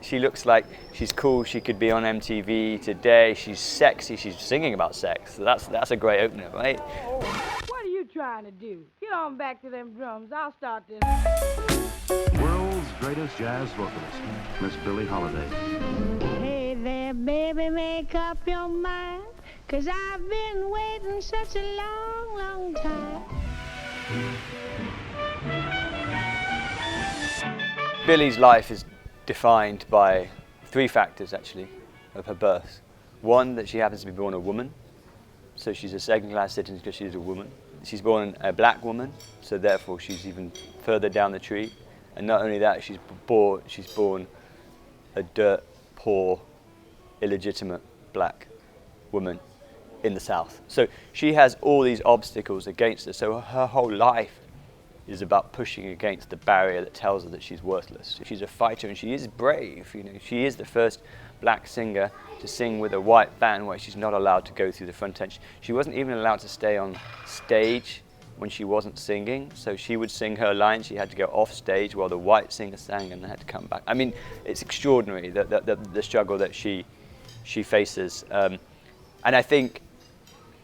She looks like she's cool. She could be on MTV today. She's sexy. She's singing about sex. So that's a great opener, right? What are you trying to do? Get on back to them drums. I'll start this. World's greatest jazz vocalist, Miss Billie Holiday. Hey there, baby, make up your mind, 'cause I've been waiting such a long, long time. Billie's life is defined by 3 factors, actually, of her birth. One, that she happens to be born a woman, so she's a second-class citizen because she's a woman. She's born a black woman, so therefore she's even further down the tree. And not only that, she's born a dirt poor, illegitimate black woman in the South. So she has all these obstacles against her. So her whole life is about pushing against the barrier that tells her that she's worthless. She's a fighter and she is brave. You know, she is the first black singer to sing with a white band where she's not allowed to go through the front end. She wasn't even allowed to stay on stage when she wasn't singing. So she would sing her lines, she had to go off stage while the white singer sang and then had to come back. I mean, it's extraordinary, the struggle that she faces. And I think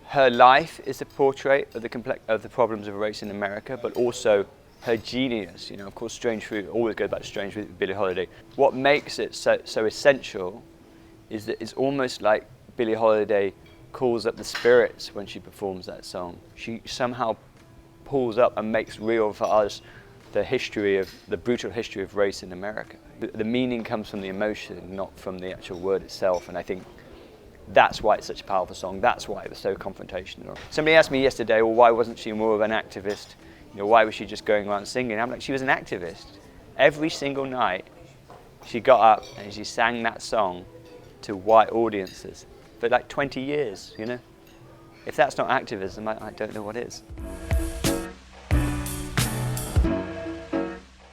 her life is a portrait of the problems of race in America, but also her genius. You know, of course, Strange Fruit always goes back to Strange Fruit with Billie Holiday. What makes it so essential is that it's almost like Billie Holiday calls up the spirits when she performs that song. She somehow pulls up and makes real for us the brutal history of race in America. The meaning comes from the emotion, not from the actual word itself, and I think that's why it's such a powerful song. That's why it was so confrontational. Somebody asked me yesterday, well, why wasn't she more of an activist? You know, why was she just going around singing? I'm like, she was an activist. Every single night, she got up and she sang that song to white audiences for like 20 years, you know? If that's not activism, I don't know what is.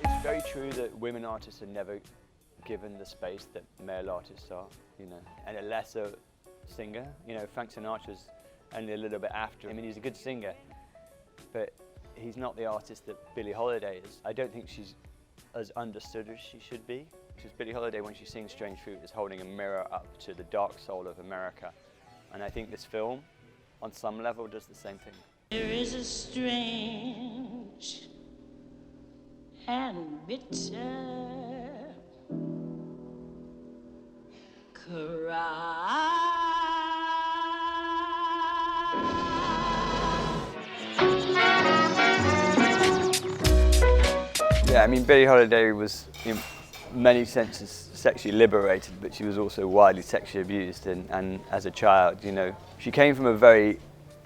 It's very true that women artists are never given the space that male artists are, you know, and a lesser singer. You know, Frank Sinatra's only a little bit after. I mean, he's a good singer, but he's not the artist that Billie Holiday is. I don't think she's as understood as she should be. Because Billie Holiday, when she sings Strange Fruit, is holding a mirror up to the dark soul of America. And I think this film, on some level, does the same thing. There is a strange and bitter cry. Yeah, I mean, Billie Holiday was, in many senses, sexually liberated, but she was also widely sexually abused. And as a child, you know, she came from a very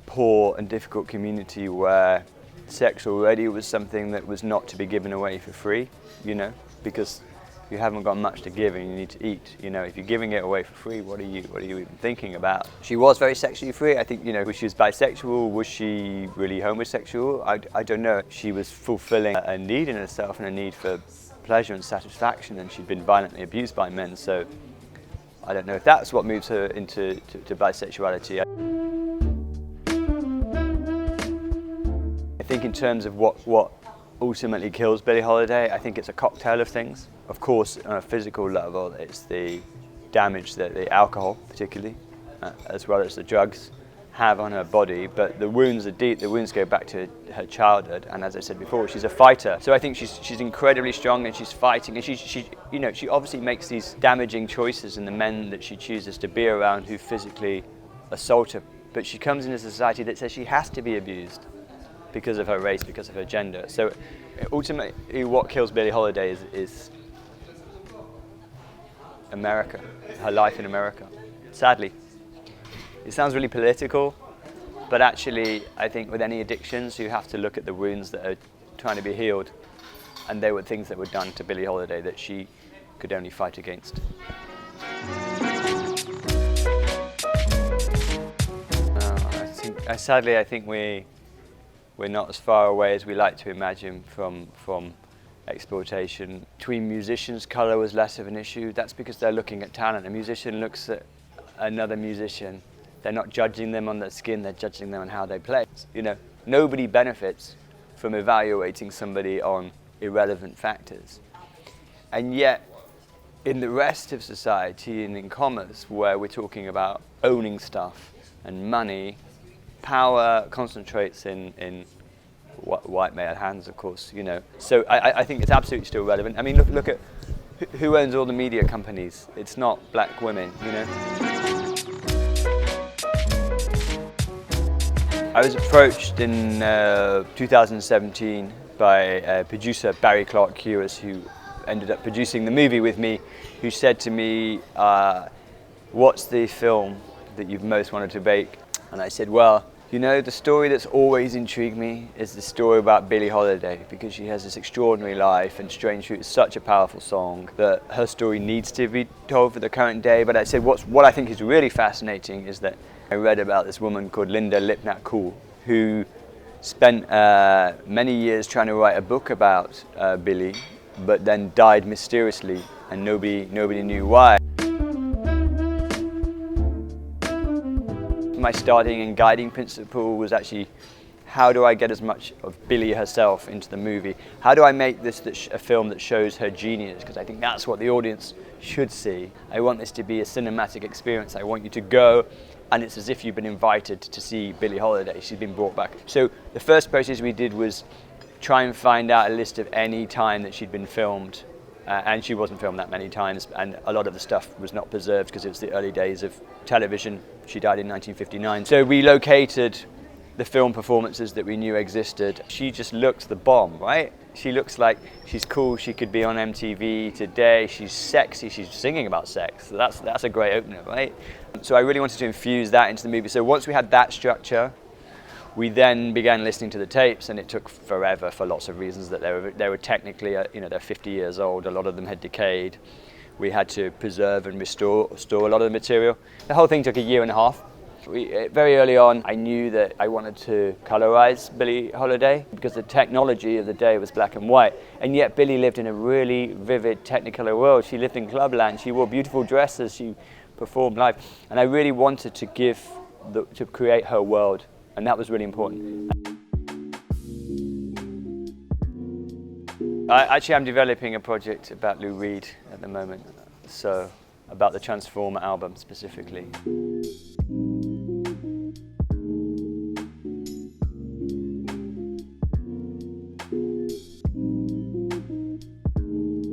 poor and difficult community where sex already was something that was not to be given away for free, you know, because you haven't got much to give and you need to eat. You know, if you're giving it away for free, what are you even thinking about? She was very sexually free. I think, you know, she was bisexual. Was she really homosexual? I don't know. She was fulfilling a need in herself and a need for pleasure and satisfaction, and she'd been violently abused by men. So I don't know if that's what moves her into bisexuality. I think in terms of what ultimately kills Billie Holiday, I think it's a cocktail of things. Of course, on a physical level, it's the damage that the alcohol, particularly, as well as the drugs, have on her body. But the wounds are deep. The wounds go back to her childhood, and as I said before, she's a fighter. So I think she's incredibly strong, and she's fighting. And she obviously makes these damaging choices in the men that she chooses to be around who physically assault her. But she comes into a society that says she has to be abused because of her race, because of her gender. So ultimately what kills Billie Holiday is America, her life in America, sadly. It sounds really political, but actually I think with any addictions you have to look at the wounds that are trying to be healed, and they were things that were done to Billie Holiday that she could only fight against. Sadly, I think we're not as far away as we like to imagine from exploitation. Between musicians, colour was less of an issue. That's because they're looking at talent. A musician looks at another musician. They're not judging them on their skin, they're judging them on how they play. You know, nobody benefits from evaluating somebody on irrelevant factors. And yet, in the rest of society and in commerce, where we're talking about owning stuff and money, power concentrates in white male hands, of course, you know. So I think it's absolutely still relevant. I mean, look at who owns all the media companies. It's not black women, you know. I was approached in 2017 by producer Barry Clark Hughes, who ended up producing the movie with me, who said to me, what's the film that you've most wanted to make? And I said, well, you know, the story that's always intrigued me is the story about Billie Holiday, because she has this extraordinary life, and Strange Fruit is such a powerful song that her story needs to be told for the current day. But I said, what I think is really fascinating is that I read about this woman called Linda Lipnack-Cool, who spent many years trying to write a book about Billie, but then died mysteriously, and nobody knew why. My starting and guiding principle was actually, how do I get as much of Billie herself into the movie? How do I make this a film that shows her genius? Because I think that's what the audience should see. I want this to be a cinematic experience. I want you to go, and it's as if you've been invited to see Billie Holiday. She's been brought back. So the first process we did was try and find out a list of any time that she'd been filmed. And she wasn't filmed that many times, and a lot of the stuff was not preserved because it was the early days of television. She died in 1959. So we located the film performances that we knew existed. She just looks the bomb, right? She looks like she's cool, she could be on MTV today, she's sexy, she's singing about sex. So that's a great opener, right? So I really wanted to infuse that into the movie. So once we had that structure, we then began listening to the tapes, and it took forever for lots of reasons. That they were technically, you know, they're 50 years old. A lot of them had decayed. We had to preserve and restore a lot of the material. The whole thing took a year and a half. Very early on, I knew that I wanted to colorize Billie Holiday because the technology of the day was black and white, and yet Billie lived in a really vivid Technicolor world. She lived in clubland. She wore beautiful dresses. She performed live, and I really wanted to to create her world. And that was really important. I'm developing a project about Lou Reed at the moment, so about the Transformer album specifically.